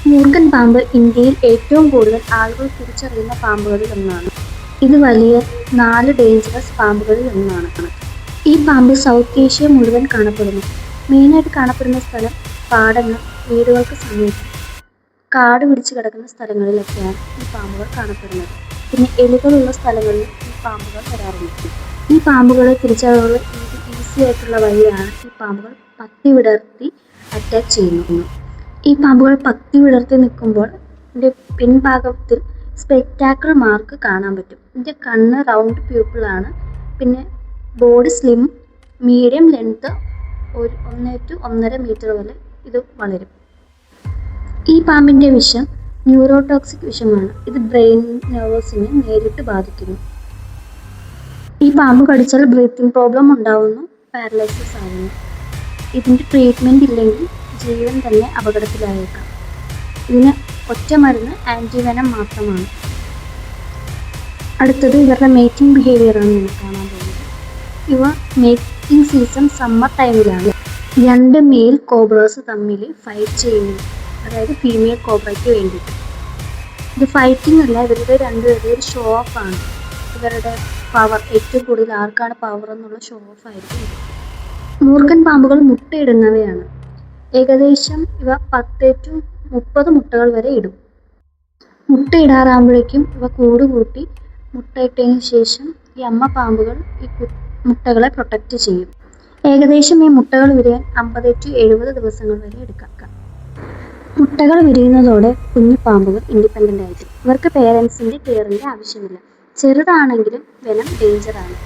മൂർഖൻ പാമ്പ് ഇന്ത്യയിൽ ഏറ്റവും കൂടുതൽ ആളുകൾ തിരിച്ചറിയുന്ന പാമ്പുകളിൽ ഒന്നാണ്. ഇത് വലിയ 4 ഡേഞ്ചറസ് പാമ്പുകളിൽ ഒന്നാണ്. ഈ പാമ്പ് സൗത്ത് ഏഷ്യ മുഴുവൻ കാണപ്പെടുന്നു. മെയിനായിട്ട് കാണപ്പെടുന്ന സ്ഥലം പാടങ്ങൾ, വീടുകൾക്ക് സമീപം, കാട് പിടിച്ച് കിടക്കുന്ന സ്ഥലങ്ങളിലൊക്കെയാണ് ഈ പാമ്പുകൾ കാണപ്പെടുന്നത്. പിന്നെ എലികളുള്ള സ്ഥലങ്ങളിൽ ഈ പാമ്പുകൾ വരാറുണ്ട്. ഈ പാമ്പുകളെ തിരിച്ചറിയാനുള്ള ഈസി ആയിട്ടുള്ള വഴിയാണ് ഈ പാമ്പുകൾ പത്തി വിടർത്തി അറ്റാക്ക് ചെയ്യുന്നത്. ഈ പാമ്പുകൾ പത്തി വിടർത്തി നിൽക്കുമ്പോൾ ഇതിൻ്റെ പിൻഭാഗത്തിൽ സ്പെക്ടാക്കിൾ മാർക്ക് കാണാൻ പറ്റും. ഇതിൻ്റെ കണ്ണ് റൗണ്ട് പ്യൂപ്പിളാണ്. പിന്നെ body slim, medium length 1 to 1.5 metre വരെ ഇത് വളരും. ഈ പാമ്പിൻ്റെ വിഷം ന്യൂറോടോക്സിക് വിഷമാണ്. ഇത് ബ്രെയിൻ നെർവസിനെ നേരിട്ട് ബാധിക്കുന്നു. ഈ പാമ്പ് കടിച്ചാൽ ബ്രീത്തിങ് പ്രോബ്ലം ഉണ്ടാവുന്നു, പാരലൈസിസ് ആവുന്നു. ഇതിൻ്റെ ട്രീറ്റ്മെൻറ്റ് ഇല്ലെങ്കിൽ ജീവൻ തന്നെ അപകടത്തിലായേക്കാം. ഇതിന് ഒറ്റമരുന്ന് ആൻറ്റിവെനം മാത്രമാണ്. അടുത്തത് ഇവരുടെ മേറ്റിംഗ് ബിഹേവിയറാണ് നമ്മൾ കാണാൻ പോകുന്നത്. ഇവ മേറ്റിംഗ് സീസൺ സമ്മർ ടൈമിലാണ് 2 മെയിൽ കോബ്രാസ് തമ്മിൽ ഫൈറ്റ് ചെയ്യുന്നത്, അതായത് ഫീമെയിൽ കോബ്രയ്ക്ക് വേണ്ടിയിട്ട്. ഇത് ഫൈറ്റിംഗ് അല്ല, ഇവരുടെ രണ്ടുപേരുടെ ഒരു ഷോ ഓഫ് ആണ്. ഇവരുടെ പവർ, ഏറ്റവും കൂടുതൽ ആർക്കാണ് പവർ എന്നുള്ള ഷോ ഓഫ് ആയിരിക്കും ഇത്. മൂർഖൻ പാമ്പുകൾ മുട്ടയിടുന്നവയാണ്. ഏകദേശം ഇവ 10 to 30 മുട്ടകൾ വരെ ഇടും. മുട്ടയിടാറാകുമ്പോഴേക്കും ഇവ കൂട് കൂട്ടി മുട്ടയിട്ടതിന് ശേഷം ഈ അമ്മ പാമ്പുകൾ ഈ മുട്ടകളെ പ്രൊട്ടക്റ്റ് ചെയ്യും. ഏകദേശം ഈ മുട്ടകൾ വിരിയാൻ 50 to 70 ദിവസങ്ങൾ വരെ എടുക്കാം. മുട്ടകൾ വിരിയുന്നതോടെ കുഞ്ഞു പാമ്പുകൾ ഇൻഡിപെൻഡൻ്റ് ആയിരിക്കും. ഇവർക്ക് പേരൻസിൻ്റെ കെയറിൻ്റെ ആവശ്യമില്ല. ചെറുതാണെങ്കിലും വെനം ഡേഞ്ചറാണ്.